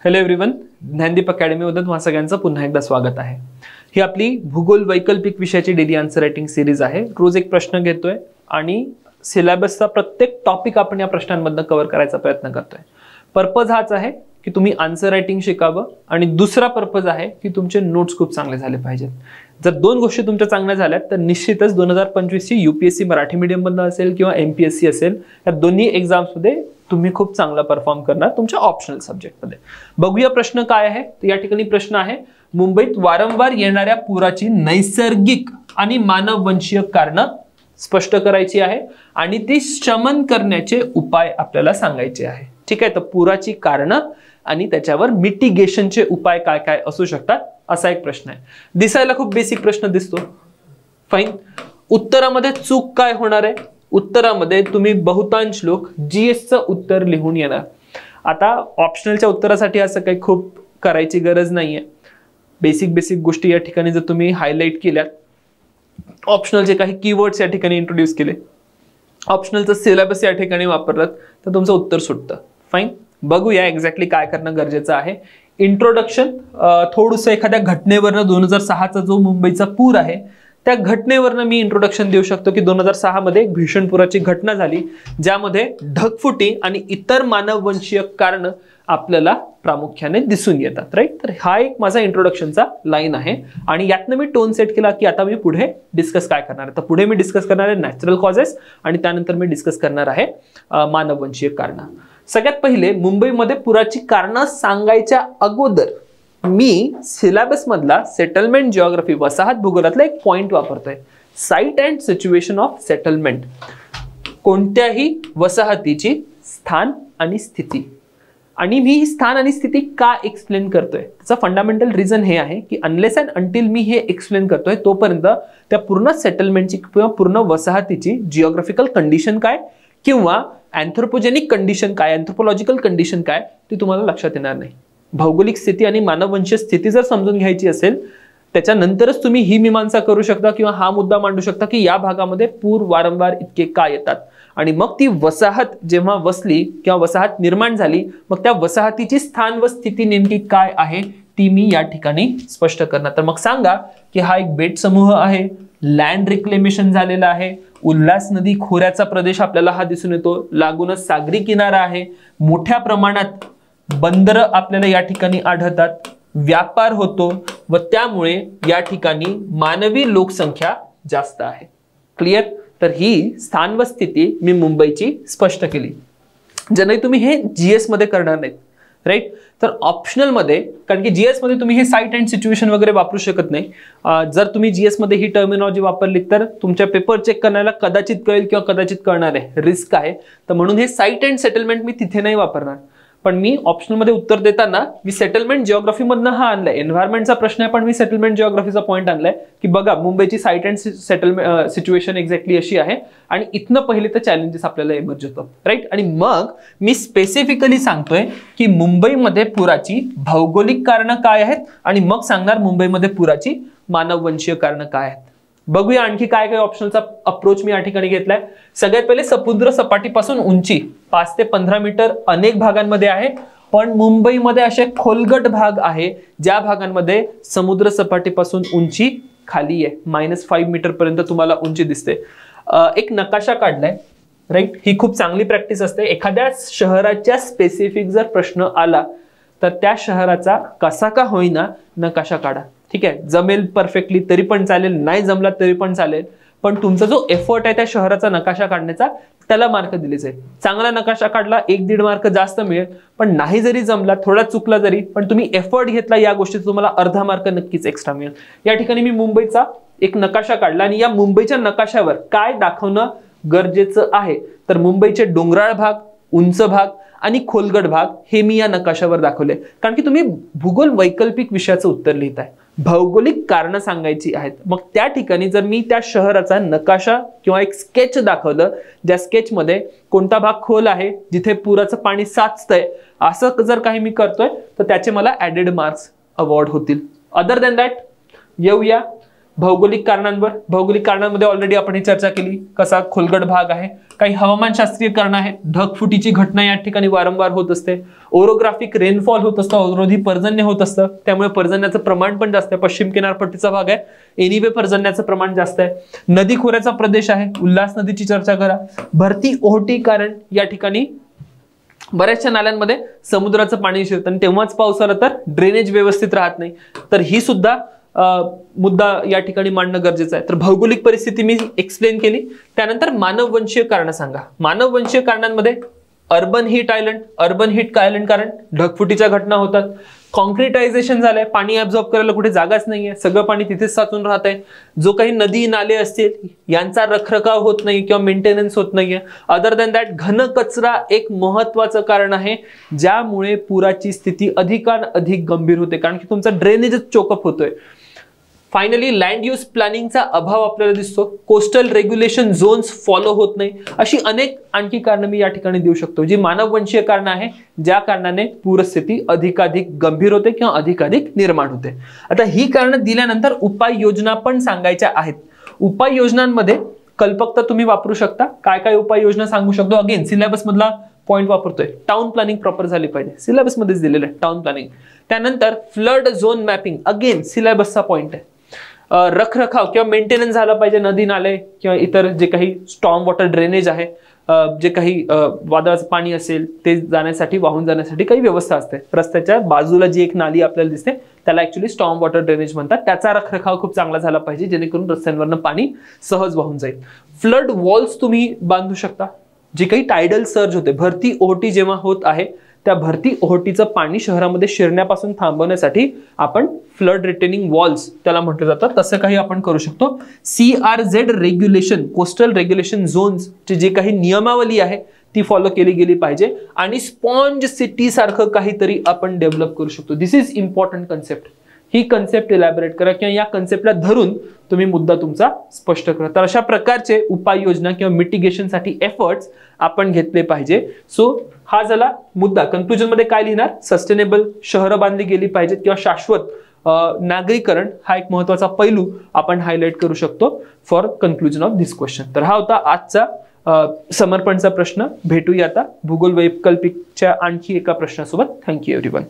Hello everyone, Gyandeep अकॅडमीमध्ये तुम्हा सगळ्यांचं पुन्हा एकदा स्वागत आहे। ही आपली भूगोल वैकल्पिक विषयाची डेली आन्सर रायटिंग सिरीज आहे। रोज एक प्रश्न घेतोय आणि सिलेबसचा प्रत्येक टॉपिक आपण या प्रश्नांमधून कव्हर करायचा प्रयत्न करतोय। पर्पज हाच आहे की तुम्ही आन्सर रायटिंग शिकावं आणि दुसरा पर्पज आहे की तुमचे नोट्स खूप चांगले झाले पाहिजेत। जर दोन गोष्टी तुमच्या चांगल्या झाल्यात तर निश्चितच 2025 ची यूपीएससी मराठी मीडियम मधनं असेल किंवा एमपीएससी असेल, या दोन्ही एग्जाम्स मध्ये तुम्ही खूप चांगला परफॉर्म करणार तुमच्या ऑप्शनल सब्जेक्ट मध्ये। बघूया प्रश्न काय आहे। तर या ठिकाणी प्रश्न आहे, मुंबईत वारंवार येणाऱ्या पुराची नैसर्गिक आणि मानववंशीय कारणं स्पष्ट करायची आहे आणि ती शमन करण्याचे उपाय आपल्याला सांगायचे आहे। ठीक आहे, तर पुराची कारणं आणि त्याच्यावर मिटिगेशनचे उपाय काय काय असू शकतात असा एक प्रश्न आहे। दिसायला खूप बेसिक प्रश्न दिसतो, फाइन। उत्तरामध्ये चूक काय होणार आहे? उत्तरामध्ये तुम्ही बहुतांश लोक जीएस चं उत्तर लिहून येणार। आता ऑप्शनलच्या उत्तरासाठी असं काही खूप करायची गरज नाहीये। बेसिक गोष्टी या ठिकाणी जर तुम्ही हायलाइट केल्यात, ऑप्शनलचे काही कीवर्ड्स या ठिकाणी इंट्रोड्यूस केले, ऑप्शनलचं सिलेबस या ठिकाणी वापरलात तर तुमचं उत्तर सुटतं। फाइन, बघूया एक्झॅक्टली काय करणं गरजेचं आहे। इंट्रोडक्शन थोडंसं एखाद्या घटनेवरनं 2006चा जो मुंबईचा पूर आहे त्या घटनेवरनं मी इंट्रोडक्शन देऊ शकतो की 2006 मध्ये एक भीषण पुराची घटना झाली ज्यामध्ये ढगफुटी आणि इतर मानववंशीय कारण आपल्याला प्रामुख्याने दिसून येतात, राईट। तर हा एक माझा इंट्रोडक्शनचा लाईन आहे आणि यातनं मी टोन सेट केला की आता मी पुढे डिस्कस काय करणार आहे। तर पुढे मी डिस्कस करणार आहे नॅचरल कॉजेस आणि त्यानंतर मी डिस्कस करणार आहे मानववंशीय कारण। सगळ्यात पहिले मुंबईमध्ये पुराची कारणं सांगायच्या अगोदर मी सिलेबस मधला सेटलमेंट जिओग्राफी वसाहत भूगोलातला एक पॉइंट वापरतोय, site and situation of settlement. कोणत्याही वसाहतीची स्थान आणि स्थिती, आणि मी ही स्थान आणि स्थिती का एक्सप्लेन करतोय त्याचा फंडामेंटल रिझन हे आहे की अनलेस अँड अंटिल मी हे एक्सप्लेन करतोय तोपर्यंत त्या पूर्ण सेटलमेंटची किंवा पूर्ण वसाहतीची जिओग्राफिकल कंडिशन काय किंवा अँथ्रोपोजेनिक कंडिशन काय, अँथ्रोपोलॉजिकल कंडिशन काय ती तुम्हाला लक्षात येणार नाही। भौगोलिक स्थिती आणि मानववंशीय स्थिती जर समजून घ्यायची असेल त्याच्यानंतरच तुम्ही ही मीमांसा करू शकता किंवा हा मुद्दा मांडू शकता की या भागामध्ये पूर वारंवार इतके का येतात, आणि मग ती वसाहत जेव्हा वसली किंवा वसाहत निर्माण झाली मग त्या वसाहतीची स्थान व स्थिती नेमकी काय आहे ती मी या ठिकाणी स्पष्ट करणार। तर मग सांगा की हा एक बेट समूह आहे, लँड रिक्लेमेशन झालेला आहे, उल्हास नदी खोऱ्याचा प्रदेश आपल्याला हा दिसून येतो, लागूनच सागरी किनारा आहे, मोठ्या प्रमाणात बंदर आपल्याला या ठिकाणी आढळतात, व्यापार होतो व त्यामुळे या ठिकाणी मानवी लोकसंख्या जास्त आहे। क्लियर? तर ही स्थान व स्थिती मी मुंबईची स्पष्ट केली। ज्याने तुम्ही हे जीएस मध्ये करणार नाहीत, राईट। तर ऑप्शनल मध्ये, कारण की जीएस मध्ये तुम्ही हे साइट अँड सिच्युएशन वगैरे वापरू शकत नाही। जर तुम्ही जीएस मध्ये ही टर्मिनॉलॉजी वापरली तर तुमच्या पेपर चेक करण्याला कदाचित कळेल किंवा कदाचित कळणार आहे, रिस्क आहे। तर म्हणून हे साइट अँड सेटलमेंट मी तिथे नाही वापरणार, पण मी ऑप्शनल मध्ये उत्तर देताना मी सेटलमेंट जिओग्राफी मधनं हा आणलाय। एन्व्हायरमेंटचा प्रश्न आहे पण मी सेटलमेंट जिओग्राफीचा पॉइंट आणलाय की बघा मुंबईची site and settlement situation exactly अशी आहे आणि इथनं पहिले तर चॅलेंजेस आपल्याला इमर्ज होतात, राईट। आणि मग मी स्पेसिफिकली सांगतोय की मुंबईमध्ये पुराची भौगोलिक कारणं काय आहेत आणि मग सांगणार मुंबईमध्ये पुराची मानववंशीय कारणं काय आहेत। बघूया आणखी काय काय ऑप्शनचा अप्रोच मी या ठिकाणी घेतलाय। सगळ्यात पहिले समुद्र सपाटीपासून उंची 5 ते 15 मीटर अनेक भागांमध्ये आहे, पण मुंबईमध्ये असे खोलगट भाग आहे ज्या भागांमध्ये समुद्र सपाटीपासून उंची खाली आहे, -5 मीटर पर्यंत तुम्हाला उंची दिसते। एक नकाशा काढलाय, राईट। ही खूप चांगली प्रॅक्टिस असते। एखाद्या शहराच्या स्पेसिफिक जर प्रश्न आला तर त्या शहराचा कसा का होईना नकाशा काढा, ठीक आहे। जमेल परफेक्टली तरी पण चालेल, नाही जमला तरी पण चालेल, पण तुमचा जो एफर्ट आहे त्या शहराचा नकाशा काढण्याचा त्याला मार्क दिले जाईल। चांगला नकाशा काढला 1-1.5 मार्क जास्त मिळेल, पण नाही जरी जमला, थोडा चुकला जरी, पण तुम्ही एफर्ट घेतला या गोष्टीचा तुम्हाला अर्धा मार्क नक्कीच एक्स्ट्रा मिळेल। या ठिकाणी मी मुंबईचा एक नकाशा काढला आणि या मुंबईच्या नकाशावर काय दाखवणं गरजेचं आहे तर मुंबईचे डोंगराळ भाग, उंच भाग आणि खोलगट भाग हे मी या नकाशावर दाखवले, कारण की तुम्ही भूगोल वैकल्पिक विषयाचं उत्तर लिहिताय, भौगोलिक कारणं सांगायची आहेत। मग त्या ठिकाणी जर मी त्या शहराचा नकाशा किंवा एक स्केच दाखवलं ज्या स्केचमध्ये कोणता भाग खोल आहे जिथे पुराचं पाणी साचतंय असं जर काही मी करतोय तर त्याचे मला ऍडेड मार्क्स अवॉर्ड होतील। अदर दॅन दॅट येऊया भौगोलिक कारणांमध्ये ऑलरेडी आपण ही चर्चा केली, कसा खोलगट भाग आहे. काही हवामानशास्त्रीय कारण आहेत, ढगफुटीची घटना या ठिकाणी वारंवार होत असते. ओरोग्राफिक रेनफॉल होत असतं, अवरोधी पर्जन्य होत असतं, त्यामुळे पर्जन्याचं प्रमाण पण जास्त आहे. पश्चिम किनारपट्टीचा भाग आहे, एनिवे पर्जन्याचं प्रमाण जास्त आहे. नदी खोऱ्याचा प्रदेश आहे, उल्हास नदीची चर्चा करा. भरती ओहोटी कारण या ठिकाणी बऱ्याचशा नाल्यांमध्ये समुद्राचं पाणी शिरतं आणि तेव्हाच पाऊस आला तर ड्रेनेज व्यवस्थित राहत नाही, तर ही सुद्धा मुद्दा या ठिकाणी मांडणं गरजेचं आहे. तर भौगोलिक परिस्थिती मी एक्सप्लेन केली. त्यानंतर मानववंशीय कारण सांगा. मानववंशीय कारणांमध्ये अर्बन हीट आयलंड कारण ढगफुटीच्या घटना होतात. कॉन्क्रिटायझेशन झालंय, पाणी ऍब्झॉर्ब करायला कुठे जागाच नाहीये, सगळं पाणी तिथेच साचून राहत आहे. जो काही नदी नाले असतील यांचा रखरखाव होत नाही किंवा मेंटेनन्स होत नाहीये. अदर दॅन दॅट घन कचरा एक महत्वाचं कारण आहे ज्यामुळे पुराची स्थिती अधिक गंभीर होते, कारण की तुमचा ड्रेनेजच चोकअप होतोय. फायनली लँड यूज प्लॅनिंगचा अभाव आपल्याला दिसतो. कोस्टल रेग्युलेशन झोन्स फॉलो होत नाही. अशी अनेक आणखी कारणं मी या ठिकाणी देऊ शकतो, जी मानववंशीय कारण आहे ज्या कारणाने पूरस्थिती अधिकाधिक गंभीर होते किंवा अधिकाधिक निर्माण होते. आता ही कारणं दिल्यानंतर उपाययोजना पण सांगायच्या आहेत. उपाययोजनांमध्ये कल्पकता तुम्ही वापरू शकता. काय काय उपाययोजना सांगू शकतो? अगेन सिलेबस मधला पॉइंट वापरतोय. टाउन प्लॅनिंग प्रॉपर झाली पाहिजे, सिलेबस मध्येच दिलेलं आहे टाउन प्लॅनिंग. त्यानंतर फ्लड झोन मॅपिंग, अगेन सिलेबसचा पॉइंट आहे. रखरखाव किंवा मेंटेनन्स झाला पाहिजे, नदी नाले किंवा इतर जे काही स्टॉर्म वॉटर ड्रेनेज आहे, जे काही वादळाचं पाणी असेल ते जाण्यासाठी, वाहून जाण्यासाठी काही व्यवस्था असते. रस्त्याच्या बाजूला जी एक नाली आपल्याला दिसते त्याला ऍक्च्युअली स्टॉर्म वॉटर ड्रेनेज म्हणतात. त्याचा रखरखाव खूप चांगला झाला पाहिजे जेणेकरून रस्त्यांवरनं पाणी सहज वाहून जाईल. फ्लड वॉल्स तुम्ही बांधू शकता. जे काही टायडल सर्ज होते, भरती ओहोटी जेव्हा होत आहे त्या भरती ओहोटीचं पाणी शहरामध्ये शिरण्यापासून थांबवण्यासाठी आपण फ्लड रिटेनिंग वॉल्स त्याला म्हटलं जातं, तसं काही आपण करू शकतो. CRZ रेग्युलेशन, कोस्टल रेग्युलेशन झोन्सची जे काही नियमावली आहे ती फॉलो केली गेली पाहिजे. आणि स्पॉन्ज सिटी सारखं काहीतरी आपण डेव्हलप करू शकतो. This is important concept. ही कन्सेप्ट इलॅबोरेट करा किंवा या कन्सेप्टला धरून तुम्ही मुद्दा तुमचा स्पष्ट करा. तर अशा प्रकारचे उपाययोजना किंवा मिटिगेशनसाठी एफर्ट्स आपण घेतले पाहिजे. सो हा झाला मुद्दा. कन्क्लुजन मध्ये काय लिहिणार? सस्टेनेबल शहरं बांधली गेली पाहिजेत किंवा शाश्वत नागरीकरण हा एक महत्वाचा पैलू आपण हायलाइट करू शकतो for conclusion of this question. तर हा होता आजचा समर्पणचा प्रश्न. भेटूया आता भूगोल वैकल्पिकच्या आणखी एका प्रश्नासोबत. Thank you everyone.